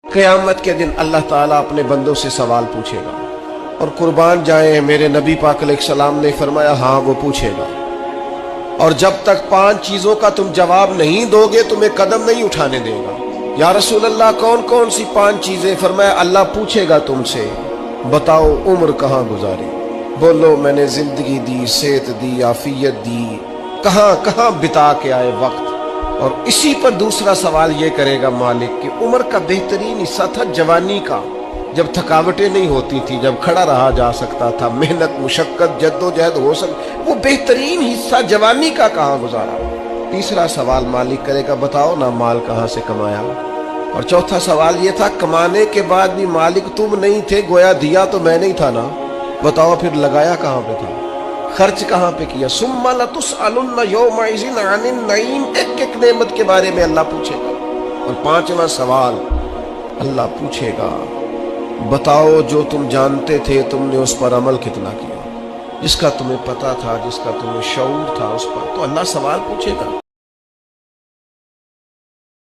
क़यामत के दिन अल्लाह ताला अपने बंदों से सवाल पूछेगा, और कुर्बान जाए मेरे नबी पाक अलैहिस्सलाम ने फरमाया हाँ वो पूछेगा। और जब तक 5 चीजों का तुम जवाब नहीं दोगे तुम्हें कदम नहीं उठाने देगा। या रसूल अल्लाह कौन कौन सी 5 चीजें? फरमाया अल्लाह पूछेगा तुमसे, बताओ उम्र कहाँ गुजारी? बोलो मैंने जिंदगी दी, सेहत दी, आफियत दी, कहाँ कहाँ बिता के आए वक्त। और इसी पर दूसरा सवाल ये करेगा मालिक कि उम्र का बेहतरीन हिस्सा था जवानी का, जब थकावटें नहीं होती थी, जब खड़ा रहा जा सकता था, मेहनत मुशक्कत जद्दोजहद हो वो बेहतरीन हिस्सा जवानी का कहाँ गुजारा। तीसरा सवाल मालिक करेगा, बताओ ना माल कहाँ से कमाया। और चौथा सवाल ये था, कमाने के बाद भी मालिक तुम नहीं थे, गोया दिया तो मैंने ही था ना, बताओ फिर लगाया कहाँ पे था, खर्च कहाँ पे किया। सुम्मा लतुसअलुन्न यौमइज़िन अनिन नईम, एक एक नेमत के बारे में अल्लाह पूछेगा। और 5वां सवाल अल्लाह पूछेगा, बताओ जो तुम जानते थे तुमने उस पर अमल कितना किया, जिसका तुम्हें पता था, जिसका तुम्हें शऊर था उस पर तो अल्लाह सवाल पूछेगा।